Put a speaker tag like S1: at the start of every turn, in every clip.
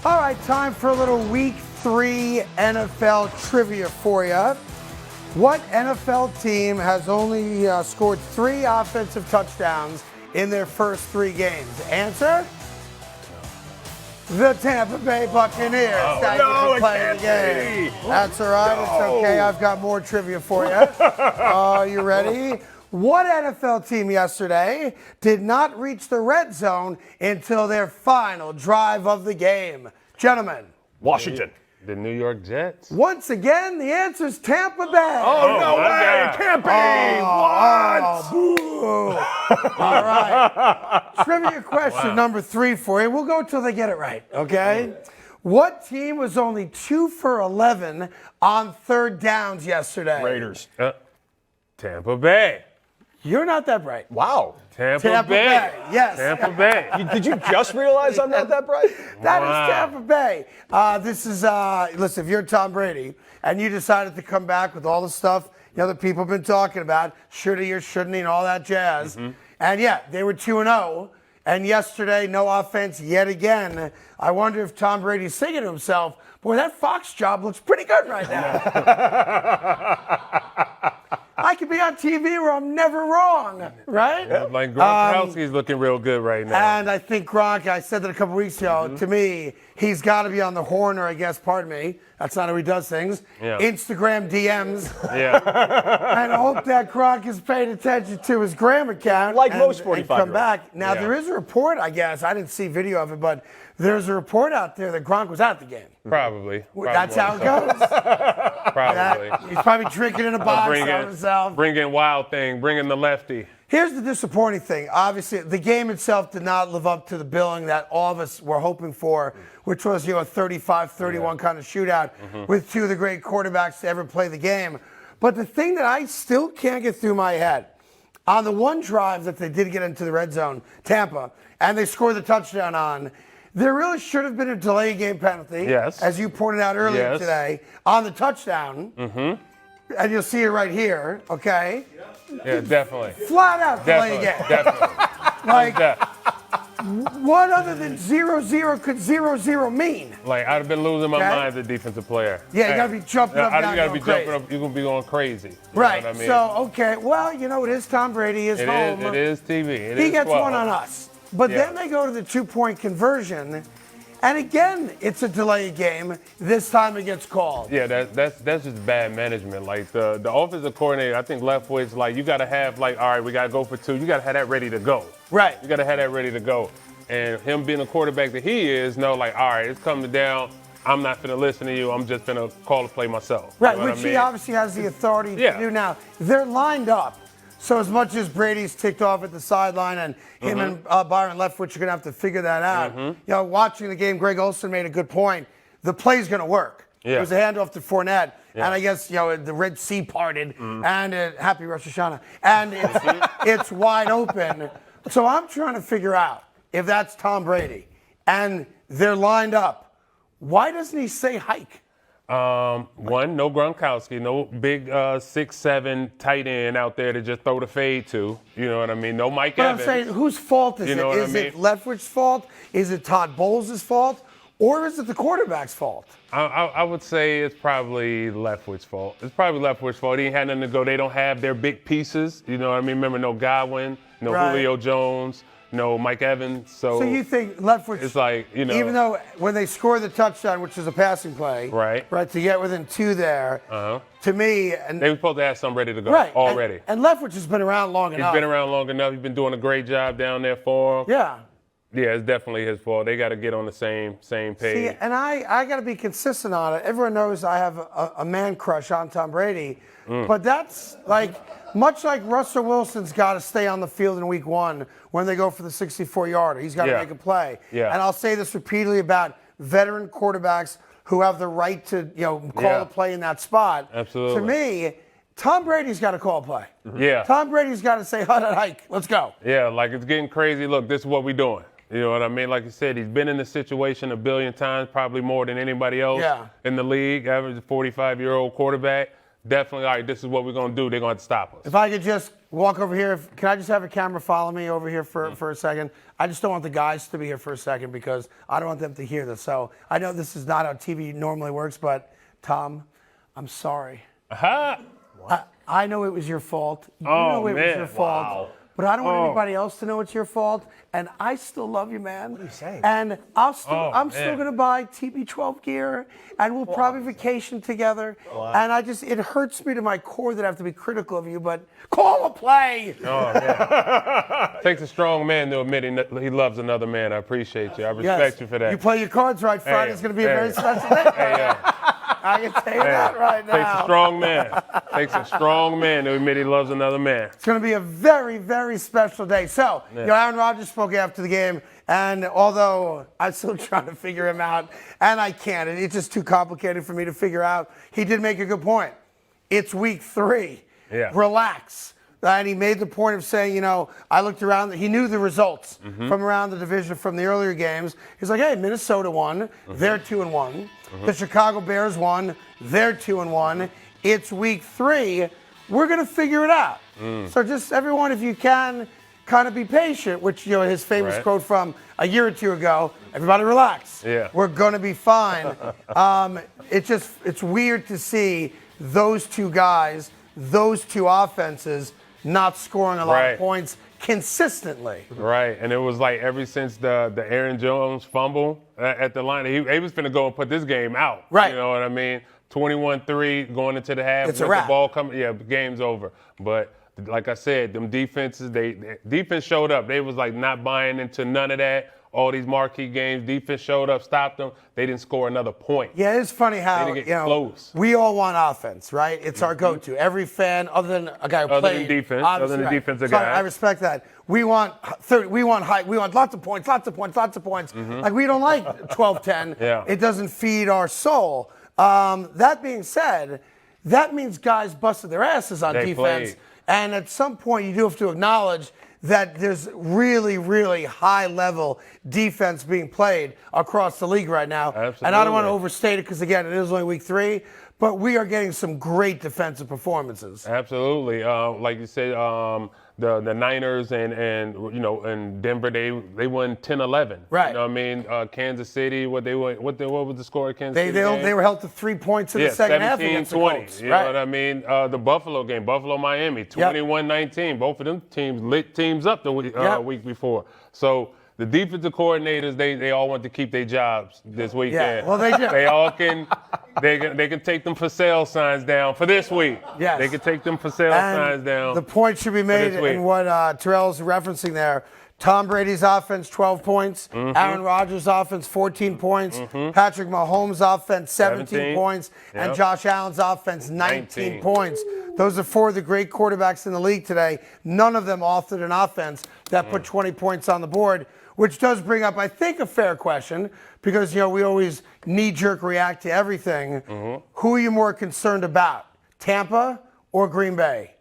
S1: All right, time for a little Week 3 NFL trivia for you. What NFL team has only scored 3 offensive touchdowns in their first 3 games? Answer? The Tampa Bay Buccaneers. Thank you for playing the game. That's all right. It's okay. I've got more trivia for you. Are you ready? What NFL team yesterday did not reach the red zone until their final drive of the game? Gentlemen.
S2: Washington.
S3: The New York Jets.
S1: Once again, the answer is Tampa Bay.
S2: Oh, no way. Campy. What?
S1: Boo. All right. Trivia question number 3 for you. We'll go till they get it right, okay? What team was only 2 for 11 on third downs yesterday?
S2: Raiders.
S3: Tampa Bay.
S1: You're not that bright.
S2: Wow.
S3: Tampa Bay.
S1: Yes.
S3: Tampa Bay.
S2: Did you just realize I'm not that bright?
S1: That is Tampa Bay. This is, listen, if you're Tom Brady and you decided to come back with all the stuff that people have been talking about, shoulda, you shouldn't, and all that jazz. And yeah, they were 2-0. And yesterday, no offense yet again. I wonder if Tom Brady's thinking to himself, boy, that Fox job looks pretty good right now. I could be on TV where I'm never wrong, right?
S3: Yeah, like Gronkowski's looking real good right now.
S1: And I think Gronk, I said that a couple weeks ago, to me, he's got to be on the horn, or I guess, pardon me, that's not how he does things.
S3: Yeah.
S1: Instagram DMs.
S3: Yeah.
S1: And I hope that Gronk is paying attention to his Gram account.
S2: Like most 45-year-olds.
S1: Come back. Now, there is a report, I guess, I didn't see video of it, but there's a report out there that Gronk was at the game.
S3: Probably.
S1: That's how it goes.
S3: Probably.
S1: He's probably drinking in a box by himself.
S3: Bringing Wild Thing, bringing the lefty.
S1: Here's the disappointing thing. Obviously, the game itself did not live up to the billing that all of us were hoping for, which was a 35-31 kind of shootout with 2 of the great quarterbacks to ever play the game. But the thing that I still can't get through my head, on the one drive that they did get into the red zone, Tampa, and they scored the touchdown on, there really should have been a delay game penalty,
S3: yes,
S1: as you pointed out earlier today, on the touchdown. And you'll see it right here, okay?
S3: Yeah, definitely.
S1: Flat out delay game.
S3: Definitely.
S1: Like, what other than 0-0 could 0-0 mean?
S3: Like, I'd have been losing my mind as a defensive player.
S1: Yeah, you got to be jumping up, down,
S3: you got to be
S1: crazy.
S3: jumping up. You're going to be going crazy.
S1: Right.
S3: Know what I mean?
S1: So, okay. Well, it is Tom Brady. His home.
S3: It is TV.
S1: He gets one on us. But then they go to the 2-point conversion. And again, it's a delayed game. This time it gets called.
S3: Yeah, that's just bad management. Like the offensive coordinator, I think Leftwich, like you got to have all right, we got to go for 2. You got to have that ready to go.
S1: Right.
S3: You got to have that ready to go. And him being the quarterback that he is, all right, it's coming down. I'm not finna listen to you. I'm just finna call the play myself.
S1: Right, which he obviously has the authority to do now. They're lined up. So as much as Brady's ticked off at the sideline and him and Byron Leftwich are going to have to figure that out. Watching the game, Greg Olsen made a good point. The play's going to work.
S3: Yeah.
S1: It was a handoff to Fournette. Yeah. And I guess, the Red Sea parted. And happy Rosh Hashanah. And it's wide open. So I'm trying to figure out if that's Tom Brady and they're lined up. Why doesn't he say hike?
S3: One, no Gronkowski, no big 6'7" tight end out there to just throw the fade to. You know what I mean? No Mike Evans.
S1: I'm saying, whose fault is it? Is it Leftwich's fault? Is it Todd Bowles' fault? Or is it the quarterback's fault?
S3: I would say it's probably Leftwich's fault. It's probably Leftwich's fault. He ain't had nothing to go. They don't have their big pieces. You know what I mean? Remember, no Godwin, no Julio Jones, no Mike Evans. So
S1: you think Leftwich,
S3: it's like,
S1: even though when they score the touchdown, which is a passing play, right, to get within 2 there, to me, and
S3: they were supposed to have something ready to go already.
S1: And Leftwich has been around long enough.
S3: He's been around long enough. He's been doing a great job down there for him.
S1: Yeah.
S3: Yeah, it's definitely his fault. They got to get on the same page.
S1: See, and I got to be consistent on it. Everyone knows I have a man crush on Tom Brady, but that's much like Russell Wilson's got to stay on the field in week 1 when they go for the 64-yarder. He's got to make a play. Yeah. And I'll say this repeatedly about veteran quarterbacks who have the right to call a play in that spot.
S3: Absolutely.
S1: To me, Tom Brady's got to call a play.
S3: Yeah.
S1: Tom Brady's got to say, hike, let's go.
S3: Yeah, like it's getting crazy. Look, this is what we're doing. You know what I mean? Like you said, he's been in this situation a billion times, probably more than anybody else in the league. Average 45-year-old quarterback. Definitely, all right, this is what we're going to do. They're going to have to stop us.
S1: If I could just walk over here. Can I just have a camera follow me over here for a second? I just don't want the guys to be here for a second because I don't want them to hear this. So I know this is not how TV normally works, but Tom, I'm sorry. I know it was your fault. You know it was your fault.
S3: Wow.
S1: But I don't want anybody else to know it's your fault. And I still love you, man.
S2: What are you saying?
S1: And I'm still going to buy TB12 gear, and we'll probably vacation together. And it hurts me to my core that I have to be critical of you, but call a play.
S3: Oh, man. Takes a strong man to admit he loves another man. I appreciate you. I respect you for that.
S1: You play your cards right. Friday's going to be a very special day. I can tell you that right now.
S3: Takes a strong man. Takes a strong man to admit he loves another man.
S1: It's going to be a very, very special day. So, Aaron Rodgers spoke after the game, and although I'm still trying to figure him out, and I can't, it's just too complicated for me to figure out, he did make a good point. It's week 3.
S3: Yeah.
S1: Relax. And he made the point of saying, I looked around. He knew the results from around the division from the earlier games. He's like, hey, Minnesota won. They're 2-1. The Chicago Bears won. They're 2-1. It's week 3. We're going to figure it out. So just everyone, if you can, kind of be patient, which, his famous quote from a year or two ago, everybody relax.
S3: Yeah.
S1: We're going to be fine. It's weird to see those two guys, those two offenses, not scoring a lot of points consistently.
S3: Right, and it was like ever since the Aaron Jones fumble at the line, he was finna go and put this game out.
S1: Right.
S3: You know what I mean? 21-3 going into the half.
S1: It's a
S3: with
S1: wrap.
S3: The ball coming, the game's over. But like I said, them defenses, defense showed up. They was like not buying into none of that. All these marquee games, defense showed up, stopped them. They didn't score another point.
S1: Yeah, it's funny how
S3: They didn't get close.
S1: we all want offense, right? It's our go-to. Every fan, other than a guy who
S3: Other
S1: played,
S3: than defense,
S1: obviously,
S3: other than
S1: right.
S3: defensive
S1: So
S3: guy.
S1: I respect that. We want 30. We want high. We want lots of points. Like we don't like 12-10.
S3: Yeah.
S1: It doesn't feed our soul. That being said, that means guys busted their asses on
S3: They
S1: defense,
S3: played.
S1: and at some point you do have to acknowledge that there's really, really high-level defense being played across the league right now.
S3: Absolutely.
S1: And I don't want to overstate it because, again, it is only week 3, but we are getting some great defensive performances.
S3: Absolutely. Like you said, the Niners and Denver, they won 10-11.
S1: Right.
S3: You know what I mean? Kansas City, what was the score at Kansas City?
S1: They were held to 3 points in the second half against the
S3: 17-20.
S1: Colts.
S3: You know what I mean? The Buffalo game, Buffalo-Miami, 21-19. Both of them teams lit teams up the week before. So the defensive coordinators, they all want to keep their jobs this weekend.
S1: Yeah, well, they do.
S3: They all can. They can take them for sale signs down for this week.
S1: Yes.
S3: They can take them for sale signs down.
S1: The point should be made in what Terrell's referencing there. Tom Brady's offense, 12 points. Aaron Rodgers' offense, 14 points. Patrick Mahomes' offense, 17 points. And Josh Allen's offense, 19 points. Those are 4 of the great quarterbacks in the league today. None of them authored an offense that put 20 points on the board, which does bring up, I think, a fair question because, we always knee-jerk react to everything. Who are you more concerned about, Tampa or Green Bay?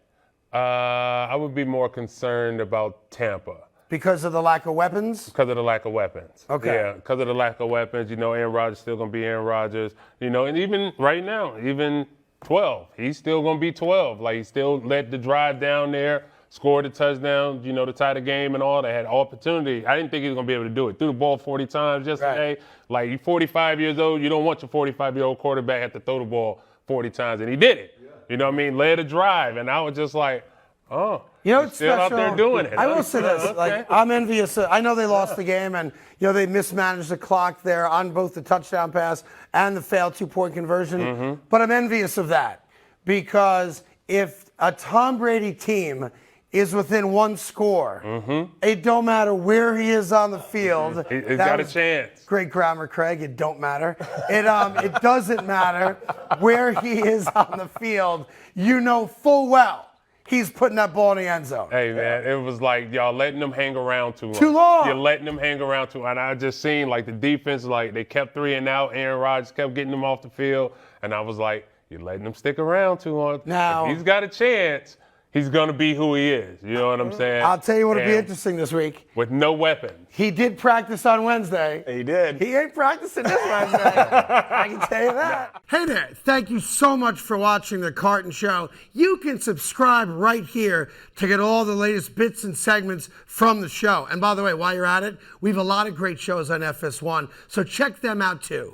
S3: I would be more concerned about Tampa.
S1: Because of the lack of weapons?
S3: Because of the lack of weapons.
S1: Okay.
S3: Yeah, because of the lack of weapons. Aaron Rodgers still going to be Aaron Rodgers. And even right now, even 12, he's still going to be 12. Like, he still led the drive down there, scored a touchdown, to tie the game and all. They had opportunity. I didn't think he was going to be able to do it. Threw the ball 40 times yesterday.
S1: Right.
S3: Like, you're 45 years old. You don't want your 45-year-old quarterback have to throw the ball 40 times. And he did it. Yeah. You know what I mean? Led a drive. And I was just like, oh.
S1: It's
S3: still
S1: special.
S3: out there doing it.
S1: I will say this.
S3: Okay.
S1: Like, I'm envious. I know they lost the game, and, they mismanaged the clock there on both the touchdown pass and the failed 2-point conversion. But I'm envious of that because if a Tom Brady team is within 1 score, it don't matter where he is on the field.
S3: He's got a chance.
S1: Great grammar, Craig. It don't matter. It doesn't matter where he is on the field. You know full well he's putting that ball in the end zone.
S3: Hey, man, it was like y'all letting them hang around too long.
S1: Too long.
S3: You're letting them hang around too long. And I just seen, like, the defense, like, they kept 3 and out. Aaron Rodgers kept getting them off the field. And I was like, you're letting them stick around too long.
S1: Now,
S3: if he's got a chance, he's going to be who he is. You know what I'm saying?
S1: I'll tell you what'll be
S3: And
S1: interesting this week.
S3: with no weapons.
S1: He did practice on Wednesday.
S2: He did.
S1: He ain't practicing this Wednesday. I can tell you that. Hey there. Thank you so much for watching The Carton Show. You can subscribe right here to get all the latest bits and segments from the show. And by the way, while you're at it, we have a lot of great shows on FS1, so check them out too.